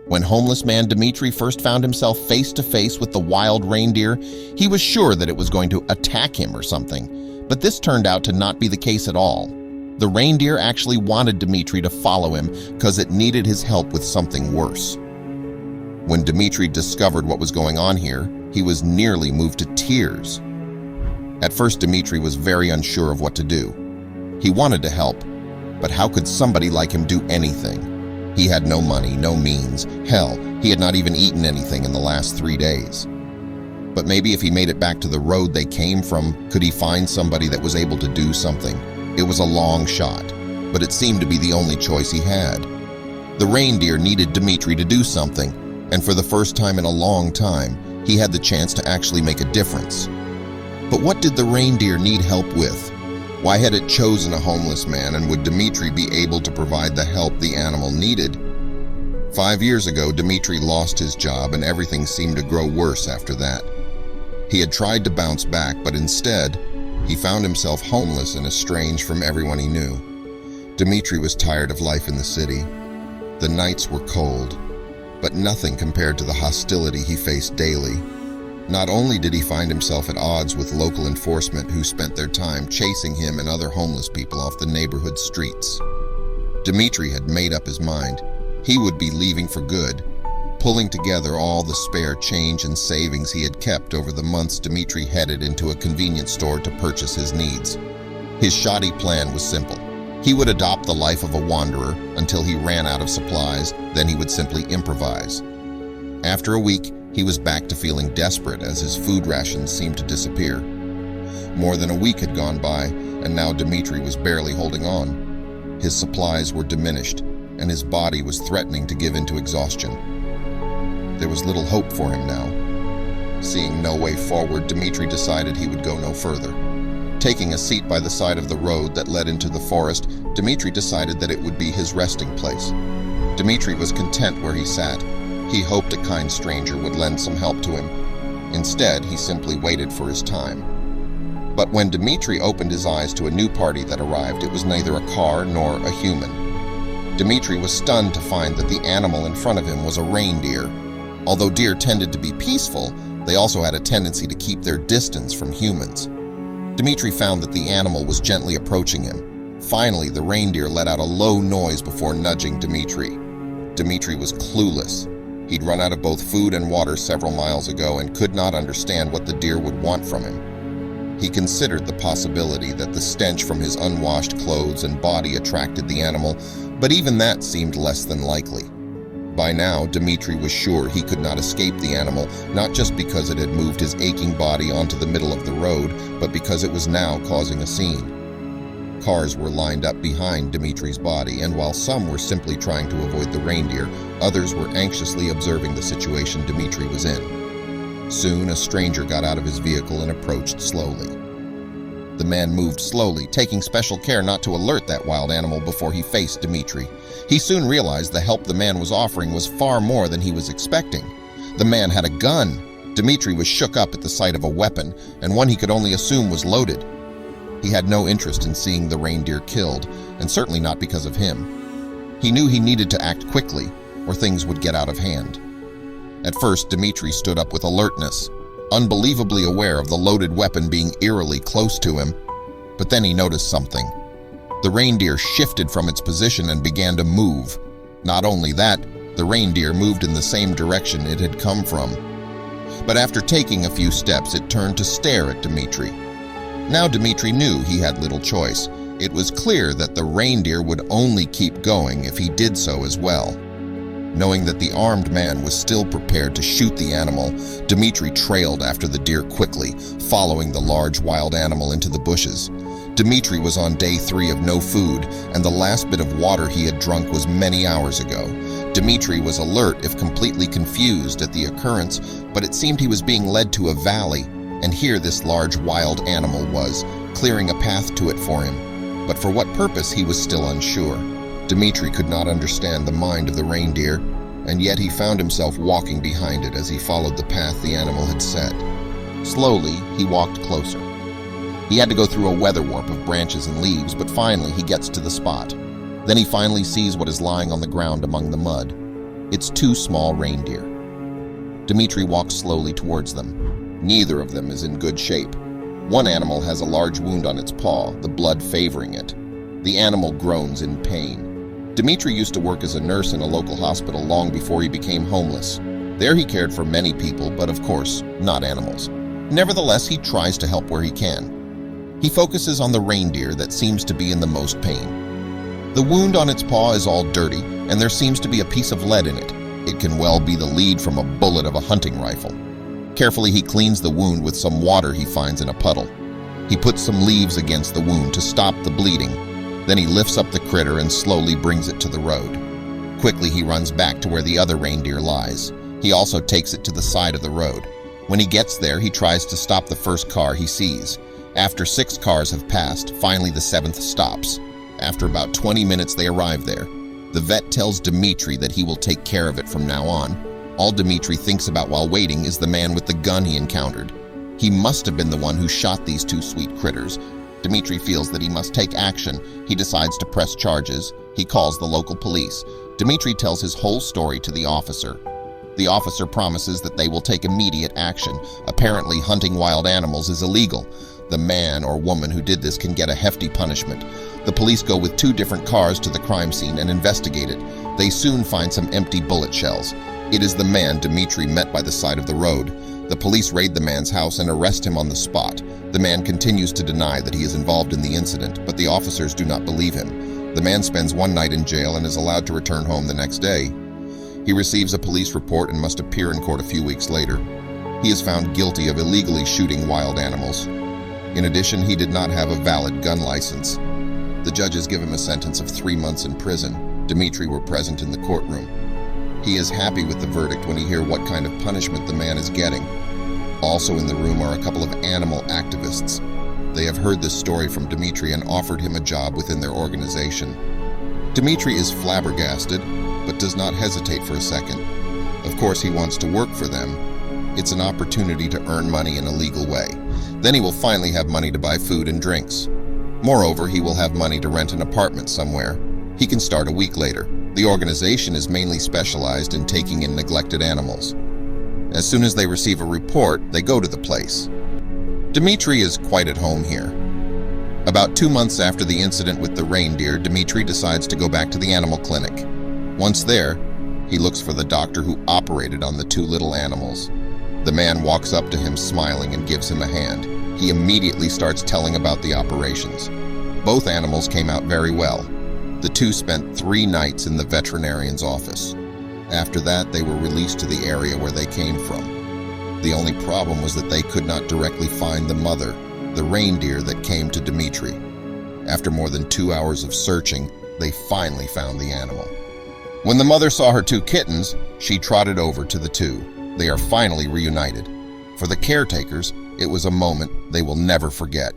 When homeless man Dimitri first found himself face to face with the wild reindeer, he was sure that it was going to attack him or something, but this turned out to not be the case at all. The reindeer actually wanted Dimitri to follow him because it needed his help with something worse. When Dimitri discovered what was going on here, he was nearly moved to tears. At first, Dimitri was very unsure of what to do. He wanted to help, but how could somebody like him do anything? He had no money, no means. Hell, he had not even eaten anything in the last 3 days. But maybe if he made it back to the road they came from, could he find somebody that was able to do something? It was a long shot, but it seemed to be the only choice he had. The reindeer needed Dimitri to do something, and for the first time in a long time, he had the chance to actually make a difference. But what did the reindeer need help with? Why had it chosen a homeless man, and would Dimitri be able to provide the help the animal needed? 5 years ago, Dimitri lost his job, and everything seemed to grow worse after that. He had tried to bounce back, but instead, he found himself homeless and estranged from everyone he knew. Dimitri was tired of life in the city. The nights were cold, but nothing compared to the hostility he faced daily. Not only did he find himself at odds with local enforcement who spent their time chasing him and other homeless people off the neighborhood streets. Dimitri had made up his mind. He would be leaving for good. Pulling together all the spare change and savings he had kept over the months, Dimitri headed into a convenience store to purchase his needs. His shoddy plan was simple. He would adopt the life of a wanderer until he ran out of supplies, then he would simply improvise. After a week, he was back to feeling desperate as his food rations seemed to disappear. More than a week had gone by, and now Dimitri was barely holding on. His supplies were diminished, and his body was threatening to give into exhaustion. There was little hope for him now. Seeing no way forward, Dimitri decided he would go no further. Taking a seat by the side of the road that led into the forest, Dimitri decided that it would be his resting place. Dimitri was content where he sat. He hoped a kind stranger would lend some help to him. Instead, he simply waited for his time. But when Dimitri opened his eyes to a new party that arrived, it was neither a car nor a human. Dimitri was stunned to find that the animal in front of him was a reindeer. Although deer tended to be peaceful, they also had a tendency to keep their distance from humans. Dimitri found that the animal was gently approaching him. Finally, the reindeer let out a low noise before nudging Dimitri. Dimitri was clueless. He'd run out of both food and water several miles ago and could not understand what the deer would want from him. He considered the possibility that the stench from his unwashed clothes and body attracted the animal, but even that seemed less than likely. By now, Dimitri was sure he could not escape the animal, not just because it had moved his aching body onto the middle of the road, but because it was now causing a scene. Cars were lined up behind Dimitri's body, and while some were simply trying to avoid the reindeer, others were anxiously observing the situation Dimitri was in. Soon, a stranger got out of his vehicle and approached slowly. The man moved slowly, taking special care not to alert that wild animal before he faced Dimitri. He soon realized the help the man was offering was far more than he was expecting. The man had a gun. Dimitri was shook up at the sight of a weapon, and one he could only assume was loaded. He had no interest in seeing the reindeer killed, and certainly not because of him. He knew he needed to act quickly, or things would get out of hand. At first, Dimitri stood up with alertness, unbelievably aware of the loaded weapon being eerily close to him. But then he noticed something. The reindeer shifted from its position and began to move. Not only that, the reindeer moved in the same direction it had come from. But after taking a few steps, it turned to stare at Dimitri. Now Dimitri knew he had little choice. It was clear that the reindeer would only keep going if he did so as well. Knowing that the armed man was still prepared to shoot the animal, Dimitri trailed after the deer quickly, following the large wild animal into the bushes. Dimitri was on day 3 of no food, and the last bit of water he had drunk was many hours ago. Dimitri was alert, if completely confused, at the occurrence, but it seemed he was being led to a valley, and here this large wild animal was, clearing a path to it for him. But for what purpose he was still unsure. Dimitri could not understand the mind of the reindeer, and yet he found himself walking behind it as he followed the path the animal had set. Slowly, he walked closer. He had to go through a weather warp of branches and leaves, but finally he gets to the spot. Then he finally sees what is lying on the ground among the mud. It's two small reindeer. Dimitri walks slowly towards them. Neither of them is in good shape. One animal has a large wound on its paw, the blood favoring it. The animal groans in pain. Dimitri used to work as a nurse in a local hospital long before he became homeless. There he cared for many people, but of course, not animals. Nevertheless, he tries to help where he can. He focuses on the reindeer that seems to be in the most pain. The wound on its paw is all dirty, and there seems to be a piece of lead in it. It can well be the lead from a bullet of a hunting rifle. Carefully, he cleans the wound with some water he finds in a puddle. He puts some leaves against the wound to stop the bleeding. Then he lifts up the critter and slowly brings it to the road. Quickly, he runs back to where the other reindeer lies. He also takes it to the side of the road. When he gets there, he tries to stop the first car he sees. After 6 cars have passed, finally the 7th stops. After about 20 minutes, they arrive there. The vet tells Dimitri that he will take care of it from now on. All Dimitri thinks about while waiting is the man with the gun he encountered. He must have been the one who shot these 2 sweet critters. Dimitri feels that he must take action. He decides to press charges. He calls the local police. Dimitri tells his whole story to the officer. The officer promises that they will take immediate action. Apparently, hunting wild animals is illegal. The man or woman who did this can get a hefty punishment. The police go with 2 different cars to the crime scene and investigate it. They soon find some empty bullet shells. It is the man Dimitri met by the side of the road. The police raid the man's house and arrest him on the spot. The man continues to deny that he is involved in the incident, but the officers do not believe him. The man spends 1 night in jail and is allowed to return home the next day. He receives a police report and must appear in court a few weeks later. He is found guilty of illegally shooting wild animals. In addition, he did not have a valid gun license. The judges give him a sentence of 3 months in prison. Dimitri were present in the courtroom. He is happy with the verdict when he hears what kind of punishment the man is getting. Also in the room are a couple of animal activists. They have heard this story from Dimitri and offered him a job within their organization. Dimitri is flabbergasted, but does not hesitate for a second. Of course, he wants to work for them. It's an opportunity to earn money in a legal way. Then he will finally have money to buy food and drinks. Moreover, he will have money to rent an apartment somewhere. He can start a week later. The organization is mainly specialized in taking in neglected animals. As soon as they receive a report, they go to the place. Dimitri is quite at home here. About 2 months after the incident with the reindeer, Dimitri decides to go back to the animal clinic. Once there, he looks for the doctor who operated on the 2 little animals. The man walks up to him smiling and gives him a hand. He immediately starts telling about the operations. Both animals came out very well. The 2 spent 3 nights in the veterinarian's office. After that, they were released to the area where they came from. The only problem was that they could not directly find the mother, the reindeer that came to Dimitri. After more than 2 hours of searching, they finally found the animal. When the mother saw her 2 kittens, she trotted over to the 2. They are finally reunited. For the caretakers, it was a moment they will never forget.